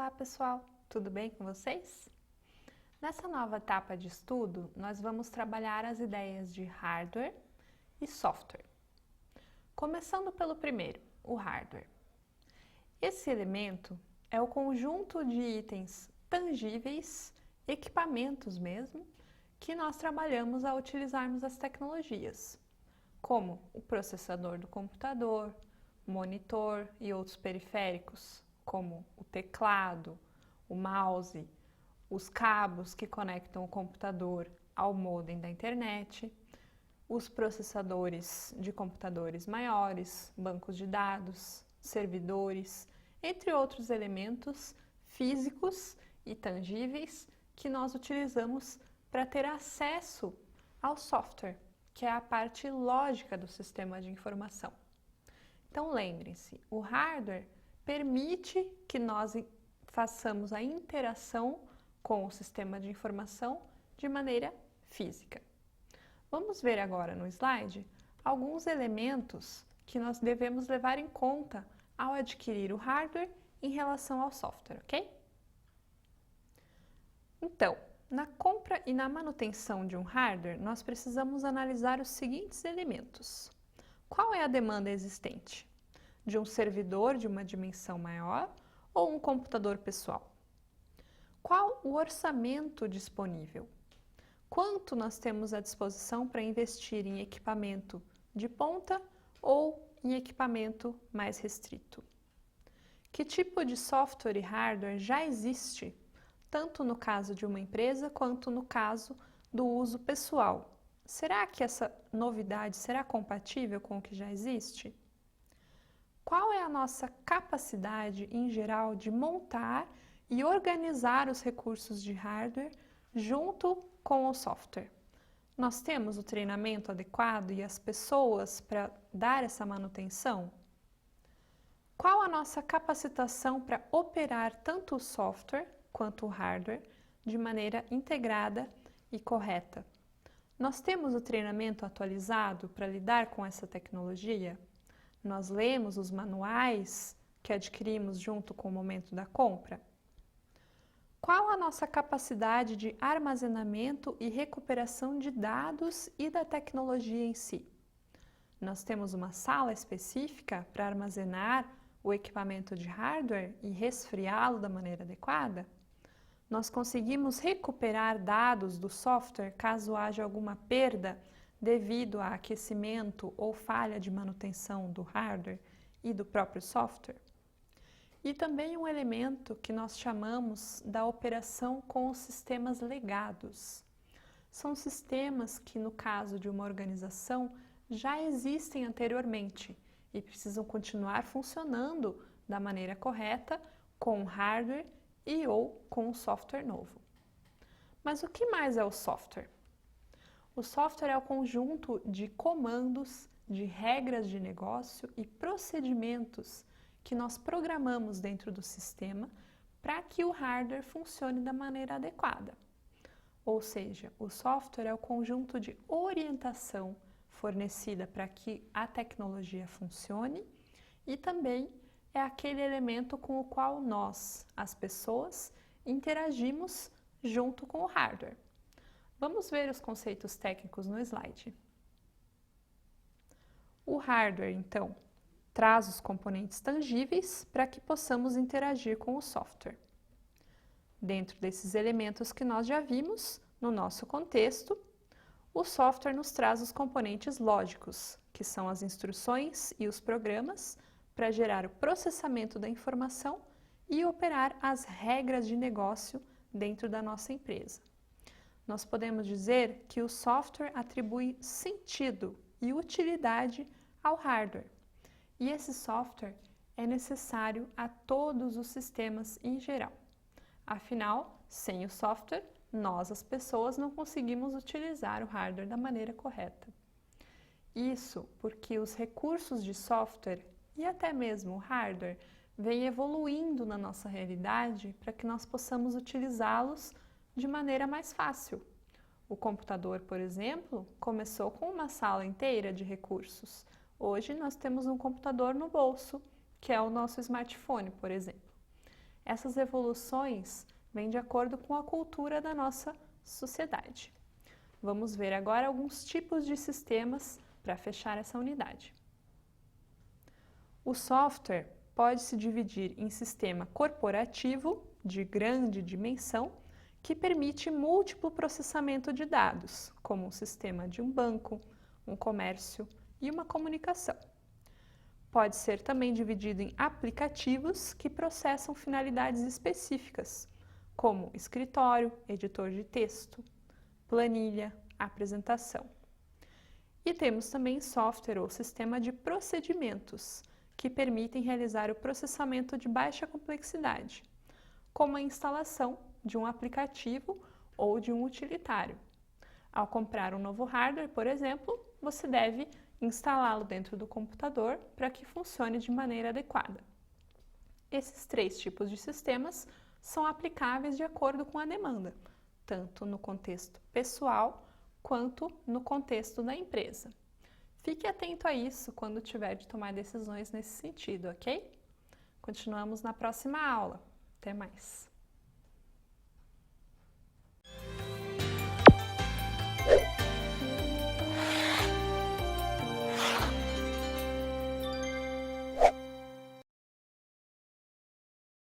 Olá pessoal, tudo bem com vocês? Nessa nova etapa de estudo, nós vamos trabalhar as ideias de hardware e software. Começando pelo primeiro, o hardware. Esse elemento é o conjunto de itens tangíveis, equipamentos mesmo, que nós trabalhamos ao utilizarmos as tecnologias, como o processador do computador, monitor e outros periféricos, como o teclado, o mouse, os cabos que conectam o computador ao modem da internet, os processadores de computadores maiores, bancos de dados, servidores, entre outros elementos físicos e tangíveis que nós utilizamos para ter acesso ao software, que é a parte lógica do sistema de informação. Então lembrem-se, o hardware permite que nós façamos a interação com o sistema de informação de maneira física. Vamos ver agora no slide alguns elementos que nós devemos levar em conta ao adquirir o hardware em relação ao software, ok? Então, na compra e na manutenção de um hardware, nós precisamos analisar os seguintes elementos. Qual é a demanda existente? De um servidor de uma dimensão maior ou um computador pessoal? Qual o orçamento disponível? Quanto nós temos à disposição para investir em equipamento de ponta ou em equipamento mais restrito? Que tipo de software e hardware já existe, tanto no caso de uma empresa quanto no caso do uso pessoal? Será que essa novidade será compatível com o que já existe? Qual é a nossa capacidade em geral de montar e organizar os recursos de hardware junto com o software? Nós temos o treinamento adequado e as pessoas para dar essa manutenção? Qual a nossa capacitação para operar tanto o software quanto o hardware de maneira integrada e correta? Nós temos o treinamento atualizado para lidar com essa tecnologia? Nós lemos os manuais que adquirimos junto com o momento da compra? Qual a nossa capacidade de armazenamento e recuperação de dados e da tecnologia em si? Nós temos uma sala específica para armazenar o equipamento de hardware e resfriá-lo da maneira adequada? Nós conseguimos recuperar dados do software caso haja alguma perda devido a aquecimento ou falha de manutenção do hardware e do próprio software? E também um elemento que nós chamamos da operação com os sistemas legados. São sistemas que, no caso de uma organização, já existem anteriormente e precisam continuar funcionando da maneira correta com o hardware e ou com o software novo. Mas o que mais é o software? O software é o conjunto de comandos, de regras de negócio e procedimentos que nós programamos dentro do sistema para que o hardware funcione da maneira adequada. Ou seja, o software é o conjunto de orientação fornecida para que a tecnologia funcione e também é aquele elemento com o qual nós, as pessoas, interagimos junto com o hardware. Vamos ver os conceitos técnicos no slide. O hardware, então, traz os componentes tangíveis para que possamos interagir com o software. Dentro desses elementos que nós já vimos, no nosso contexto, o software nos traz os componentes lógicos, que são as instruções e os programas para gerar o processamento da informação e operar as regras de negócio dentro da nossa empresa. Nós podemos dizer que o software atribui sentido e utilidade ao hardware. E esse software é necessário a todos os sistemas em geral. Afinal, sem o software, nós, as pessoas, não conseguimos utilizar o hardware da maneira correta. Isso porque os recursos de software e até mesmo o hardware vêm evoluindo na nossa realidade para que nós possamos utilizá-los de maneira mais fácil. O computador, por exemplo, começou com uma sala inteira de recursos. Hoje nós temos um computador no bolso, que é o nosso smartphone, por exemplo. Essas evoluções vêm de acordo com a cultura da nossa sociedade. Vamos ver agora alguns tipos de sistemas para fechar essa unidade. O software pode se dividir em sistema corporativo, de grande dimensão, que permite múltiplo processamento de dados, como um sistema de um banco, um comércio e uma comunicação. Pode ser também dividido em aplicativos que processam finalidades específicas, como escritório, editor de texto, planilha, apresentação. E temos também software ou sistema de procedimentos, que permitem realizar o processamento de baixa complexidade, como a instalação de um aplicativo ou de um utilitário. Ao comprar um novo hardware, por exemplo, você deve instalá-lo dentro do computador para que funcione de maneira adequada. Esses 3 tipos de sistemas são aplicáveis de acordo com a demanda, tanto no contexto pessoal quanto no contexto da empresa. Fique atento a isso quando tiver de tomar decisões nesse sentido, ok? Continuamos na próxima aula. Até mais!